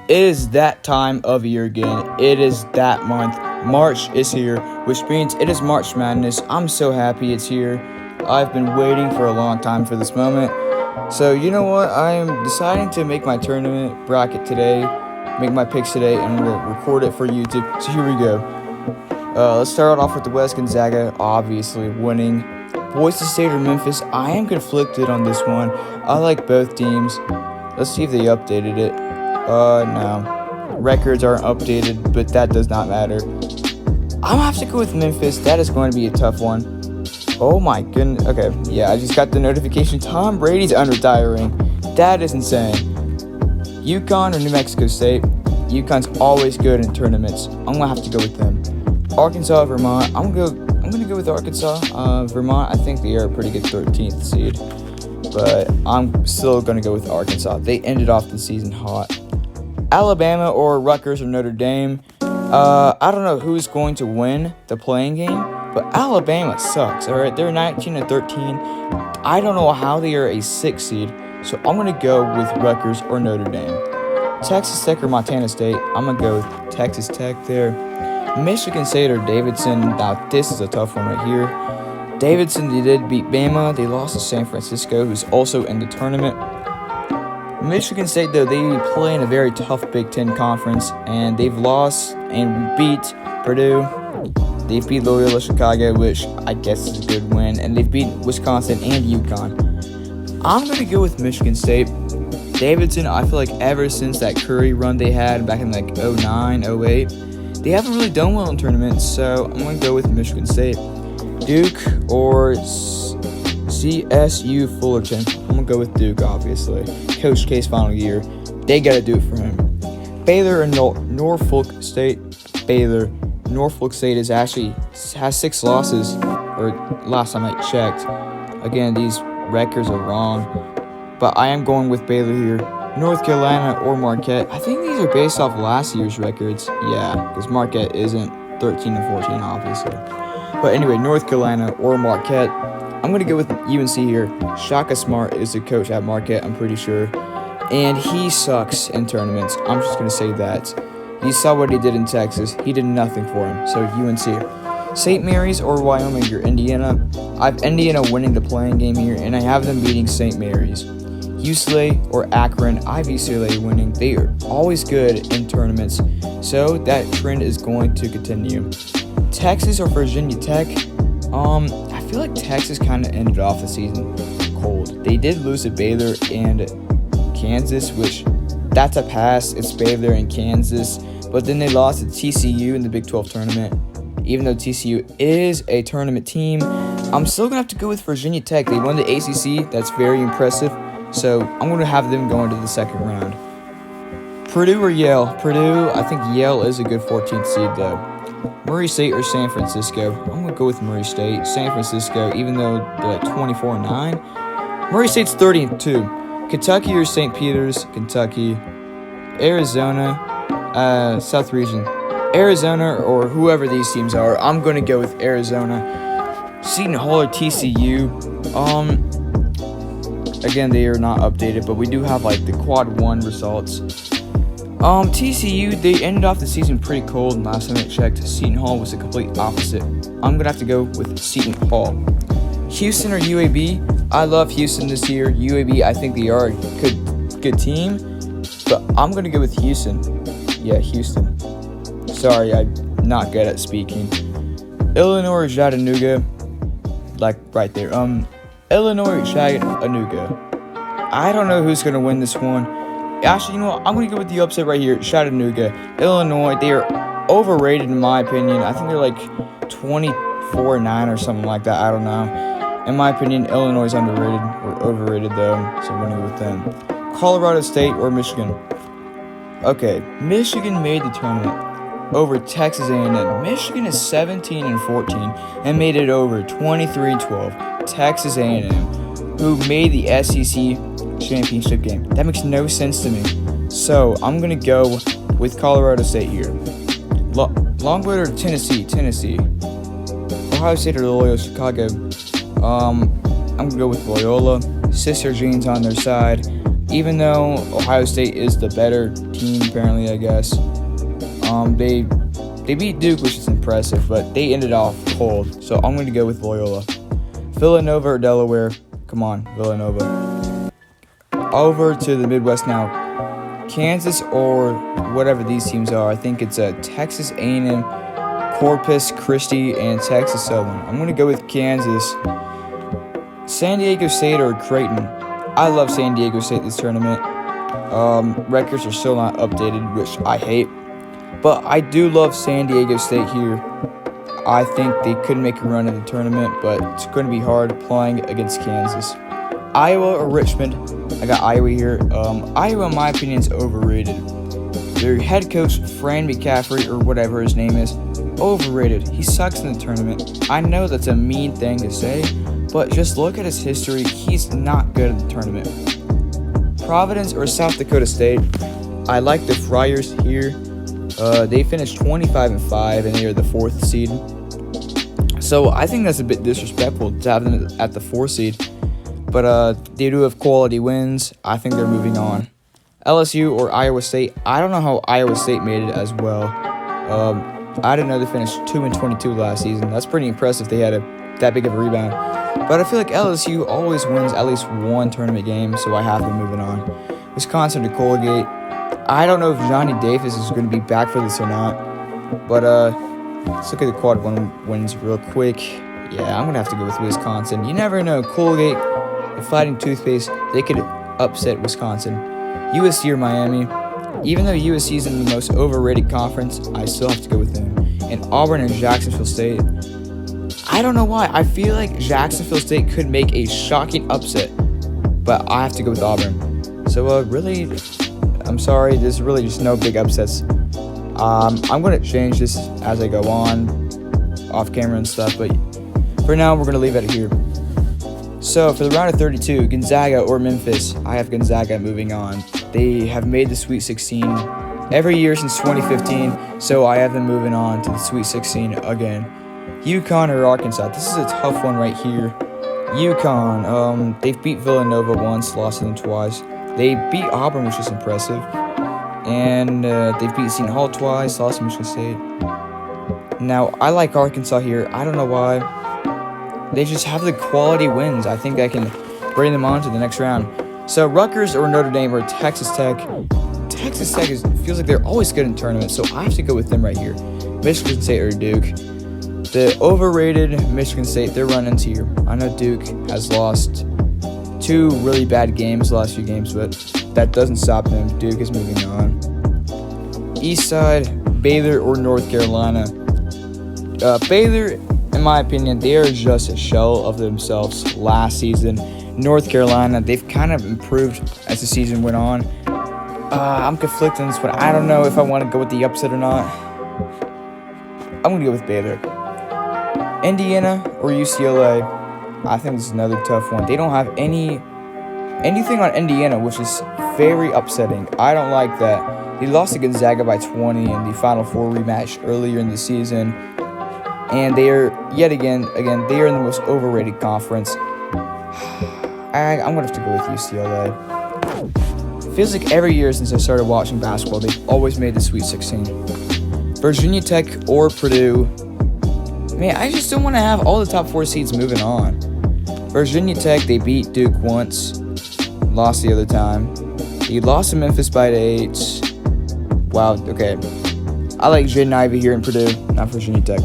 It is that time of year again. It is that month. March is here, which means it is March Madness. I'm so happy it's here. I've been waiting for a long time for this moment. So, you know what? I am deciding to make my tournament bracket today, make my picks today, and I'm going to record it for YouTube. So, here we go. Let's start off with the West Gonzaga, obviously winning. Boise State or Memphis, I am conflicted on this one. I like both teams. Let's see if they updated it. No. Records aren't updated, but that does not matter. I'm gonna have to go with Memphis. That is going to be a tough one. Oh my goodness. Okay, yeah, I just got the notification. Tom Brady's unretiring. That is insane. UConn or New Mexico State. UConn's always good in tournaments. I'm gonna have to go with them. Arkansas, Vermont. I'm gonna go with Arkansas. Vermont, I think they are a pretty good 13th seed, but I'm still gonna go with Arkansas. They ended off the season hot. Alabama or Rutgers or Notre Dame. I don't know who's going to win the playing game, but Alabama sucks. All right, they're 19-13. I don't know how they are a 6 seed, so I'm gonna go with Rutgers or Notre Dame. Texas Tech or Montana State. I'm gonna go with Texas Tech there. Michigan State or Davidson. Now this is a tough one right here. Davidson, they did beat Bama. They lost to San Francisco, who's also in the tournament. Michigan State, though, they play in a very tough Big Ten conference, and they've lost and beat Purdue. They've beat Loyola Chicago, which I guess is a good win, and they've beat Wisconsin and UConn. I'm going to go with Michigan State. Davidson, I feel like ever since that Curry run they had back in like 09, 08, they haven't really done well in tournaments, so I'm going to go with Michigan State. Duke or CSU Fullerton. I'm going to go with Duke, obviously. Coach K's final year. They got to do it for him. Baylor and Norfolk State. Baylor. Norfolk State has 6 losses, or last time I checked. Again, these records are wrong, but I am going with Baylor here. North Carolina or Marquette. I think these are based off last year's records. Yeah, because Marquette isn't 13-14, obviously. But anyway, North Carolina or Marquette. I'm going to go with UNC here. Shaka Smart is the coach at Marquette, I'm pretty sure. And he sucks in tournaments. I'm just going to say that. You saw what he did in Texas. He did nothing for him. So UNC. St. Mary's or Wyoming or Indiana. I have Indiana winning the playing game here, and I have them beating St. Mary's. UCLA or Akron. I have UCLA winning. They are always good in tournaments, so that trend is going to continue. Texas or Virginia Tech. I feel like Texas kind of ended off the season cold. They did lose to Baylor and Kansas, which that's a pass. It's Baylor and Kansas. But then they lost to TCU in the Big 12 tournament. Even though TCU is a tournament team, I'm still going to have to go with Virginia Tech. They won the ACC. That's very impressive. So I'm going to have them go into the second round. Purdue or Yale? Purdue, I think Yale is a good 14th seed, though. Murray State or San Francisco? I'm going to go with Murray State. San Francisco, even though they're like 24-9. Murray State's 30-2. Kentucky or St. Peter's? Kentucky. Arizona, South Region. Arizona or whoever these teams are, I'm going to go with Arizona. Seton Hall or TCU? Again, they are not updated, but we do have like the quad 1 results. TCU, they ended off the season pretty cold last time I checked. Seton Hall was the complete opposite. I'm going to have to go with Seton Hall. Houston or UAB? I love Houston this year. UAB, I think they are a good team, but I'm going to go with Houston. Yeah, Houston. Sorry, I'm not good at speaking. Illinois or Chattanooga? Like right there. Illinois or Chattanooga? I don't know who's going to win this one. Actually, you know what? I'm going to go with the upset right here. Chattanooga. Illinois, they are overrated in my opinion. I think they're like 24-9 or something like that. I don't know. In my opinion, Illinois is underrated or overrated though, so I'm going to go with them. Colorado State or Michigan? Okay, Michigan made the tournament over Texas A&M. Michigan is 17-14 and made it over 23-12. Texas A&M, who made the SEC championship game. That makes no sense to me. So I'm gonna go with Colorado State here. Longwood or Tennessee? Tennessee. Ohio State or Loyola Chicago? I'm gonna go with Loyola. Sister Jean's on their side. even though Ohio State is the better team, apparently, I guess. They beat Duke, which is impressive, but they ended off cold. So I'm going to go with Loyola. Villanova or Delaware? Come on, Villanova. Over to the Midwest now. Kansas or whatever these teams are. I think it's Texas A&M, Corpus Christi, and Texas Southern. I'm going to go with Kansas. San Diego State or Creighton? I love San Diego State this tournament. Records are still not updated, which I hate. But I do love San Diego State here. I think they could make a run in the tournament, but it's going to be hard playing against Kansas. Iowa or Richmond? I got Iowa here. Iowa, in my opinion, is overrated. Their head coach, Fran McCaffrey, or whatever his name is, overrated. He sucks in the tournament. I know that's a mean thing to say, but just look at his history. He's not good at the tournament. Providence or South Dakota State? I like the Friars here. They finished 25-5, and they are the 4th seed. So I think that's a bit disrespectful to have them at the 4th seed. But they do have quality wins. I think they're moving on. LSU or Iowa State? I don't know how Iowa State made it as well. I didn't know they finished 2-22 last season. That's pretty impressive. They had that big of a rebound. But I feel like LSU always wins at least one tournament game, so I have them moving on. Wisconsin to Colgate. I don't know if Johnny Davis is going to be back for this or not. But let's look at the quad one wins real quick. Yeah, I'm going to have to go with Wisconsin. You never know. Colgate, the Fighting Toothpaste, they could upset Wisconsin. USC or Miami. Even though USC is in the most overrated conference, I still have to go with them. And Auburn and Jacksonville State. I don't know why. I feel like Jacksonville State could make a shocking upset, but I have to go with Auburn. So really, I'm sorry, there's really just no big upsets. I'm going to change this as I go on, off camera and stuff, but for now, we're going to leave it here. So, for the round of 32, Gonzaga or Memphis, I have Gonzaga moving on. They have made the Sweet 16 every year since 2015, so I have them moving on to the Sweet 16 again. UConn or Arkansas, this is a tough one right here. UConn, they've beat Villanova once, lost to them twice. They beat Auburn, which is impressive. And they've beat Seton Hall twice, lost to Michigan State. Now, I like Arkansas here. I don't know why. They just have the quality wins. I think I can bring them on to the next round. So, Rutgers or Notre Dame or Texas Tech. Texas Tech feels like they're always good in tournaments, so I have to go with them right here. Michigan State or Duke. The overrated Michigan State, they're running to here. I know Duke has lost 2 really bad games the last few games, but that doesn't stop them. Duke is moving on. Eastside, Baylor or North Carolina. Baylor, in my opinion, they are just a shell of themselves last season. North Carolina, they've kind of improved as the season went on. I'm conflicted on this one. I don't know if I want to go with the upset or not. I'm going to go with Baylor. Indiana or UCLA. I think this is another tough one. They don't have anything on Indiana, which is very upsetting. I don't like that. They lost to Gonzaga by 20 in the Final Four rematch earlier in the season. And they are, yet again, they are in the most overrated conference. I'm going to have to go with UCLA. Feels like every year since I started watching basketball, they've always made the Sweet 16. Virginia Tech or Purdue. Man, I just don't want to have all the top 4 seeds moving on. Virginia Tech, they beat Duke once, lost the other time. They lost to Memphis by 8. Wow, okay. I like Jaden Ivey here in Purdue, not Virginia Tech.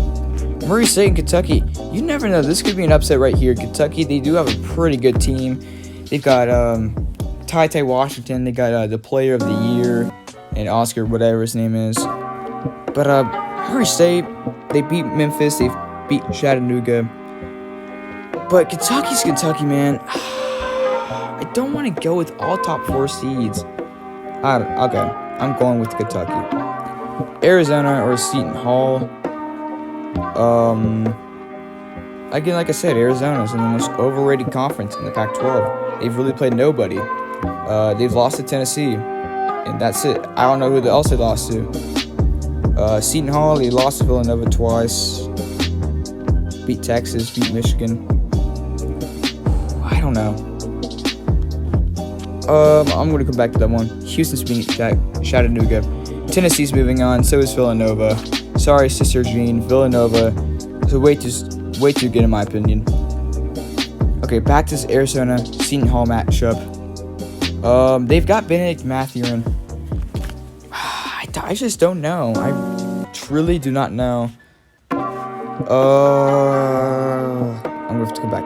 Murray State and Kentucky. You never know. This could be an upset right here. Kentucky, they do have a pretty good team. They've got Ty Washington. They got the Player of the Year and Oscar, whatever his name is. But Murray State, they beat Memphis. They beat Chattanooga. But Kentucky's Kentucky, man. I don't want to go with all top 4 seeds. Okay, I'm going with Kentucky. Arizona or Seton Hall. Again, like I said, Arizona's in the most overrated conference in the Pac-12. They've really played nobody. They've lost to Tennessee, and that's it. I don't know who else they lost to. Seton Hall, they lost to Villanova twice. Beat Texas, beat Michigan. I don't know. I'm going to come back to that one. Houston's beating Chattanooga. Tennessee's moving on. So is Villanova. Sorry, Sister Jean. Villanova is way too good in my opinion. Okay, back to this Arizona Seton Hall matchup. They've got Benedict Mathurin. I just don't know. I truly do not know. I'm gonna have to come back.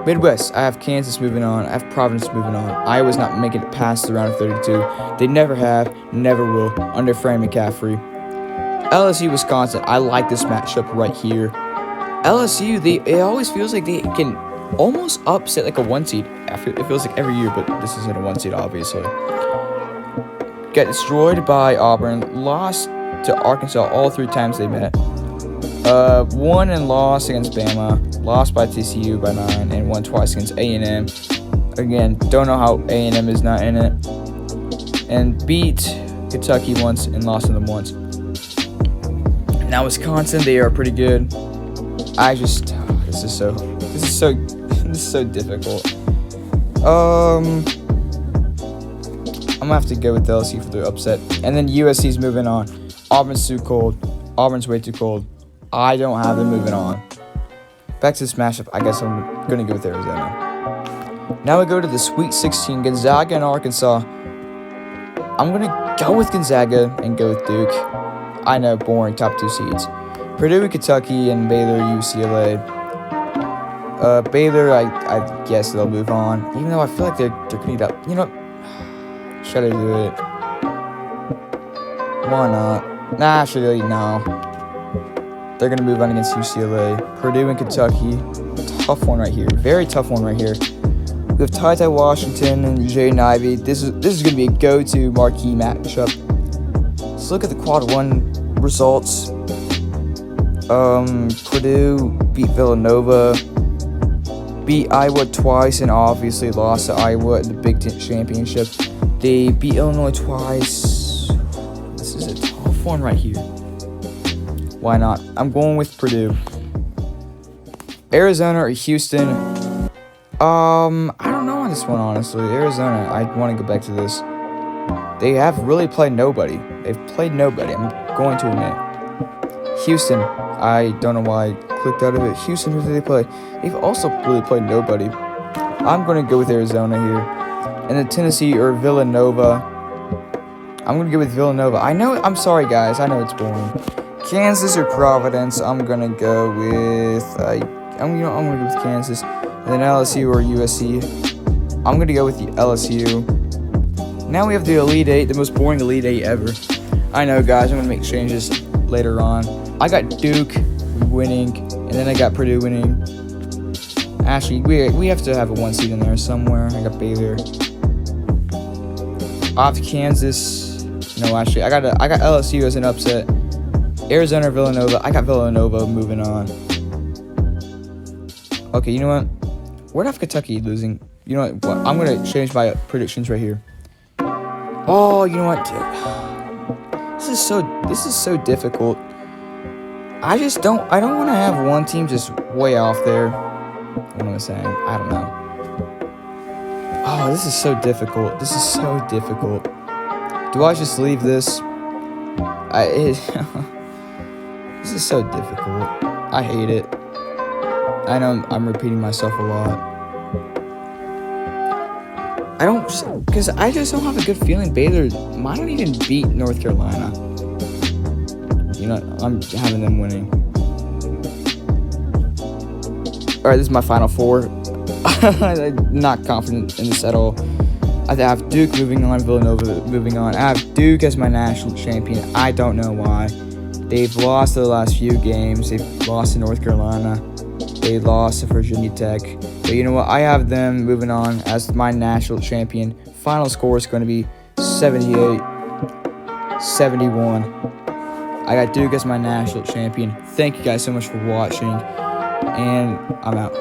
Midwest, I have Kansas moving on. I have Providence moving on. Iowa's not making it past the round of 32. They never have, never will, under Fran McCaffrey. LSU, Wisconsin, I like this matchup right here. LSU, it always feels like they can almost upset like a 1 seed. It feels like every year, but this isn't a 1 seed, obviously. Got destroyed by Auburn. Lost to Arkansas all 3 times they met. Won and lost against Bama. Lost by TCU by 9, and won twice against A&M. Again, don't know how A&M is not in it. And beat Kentucky once and lost to them once. Now Wisconsin, they are pretty good. This is so difficult. I'm gonna have to go with LSU for the upset. And then USC's moving on. Auburn's too cold. Auburn's way too cold. I don't have them moving on. Back to this matchup, I guess I'm gonna go with Arizona. Now we go to the Sweet 16, Gonzaga and Arkansas. I'm gonna go with Gonzaga and go with Duke. I know, boring, top 2 seeds. Purdue, Kentucky, and Baylor, UCLA. Baylor, I guess they'll move on. Even though I feel like they're gonna need up. You know what? Should I do it? Why not? Nah, actually, no. They're gonna move on against UCLA. Purdue and Kentucky. Tough one right here. Very tough one right here. We have Ty Washington and Jaden Ivey. This is gonna be a go-to marquee matchup. Let's look at the quad 1 results. Purdue beat Villanova, beat Iowa twice, and obviously lost to Iowa in the Big Ten Championship. They beat Illinois twice. This is a tough one right here. Why not? I'm going with Purdue. Arizona or Houston? I don't know on this one, honestly. Arizona, I want to go back to this. They have really played nobody. They've played nobody, I'm going to admit. Houston, I don't know why I clicked out of it. Houston, who did they play? They've also really played nobody. I'm going to go with Arizona here. And then Tennessee or Villanova. I'm going to go with Villanova. I'm sorry, guys. I know it's boring. Kansas or Providence. I'm going to go with... I'm going to go with Kansas. And then LSU or USC. I'm going to go with the LSU. Now we have the Elite Eight, the most boring Elite Eight ever. I know, guys. I'm going to make changes later on. I got Duke winning, and then I got Purdue winning. Actually, we have to have a 1 seed in there somewhere. I got Baylor. I have Kansas. No, actually, I got LSU as an upset. Arizona, Villanova. I got Villanova moving on. Okay, you know what? We're not Kentucky losing. You know what? I'm gonna change my predictions right here. Oh, you know what? This is so difficult. I don't want to have one team just way off there. What am I saying? I don't know. Oh, this is so difficult. This is so difficult. Do I just leave this? This is so difficult. I hate it. I know I'm repeating myself a lot. Because I just don't have a good feeling Baylor might not even beat North Carolina. You know, I'm having them winning. Alright, this is my final 4. I'm not confident in this at all. I have Duke moving on, Villanova moving on. I have Duke as my national champion. I don't know why. They've lost the last few games. They've lost to North Carolina. They lost to Virginia Tech. But you know what? I have them moving on as my national champion. Final score is going to be 78-71. I got Duke as my national champion. Thank you guys so much for watching. And I'm out.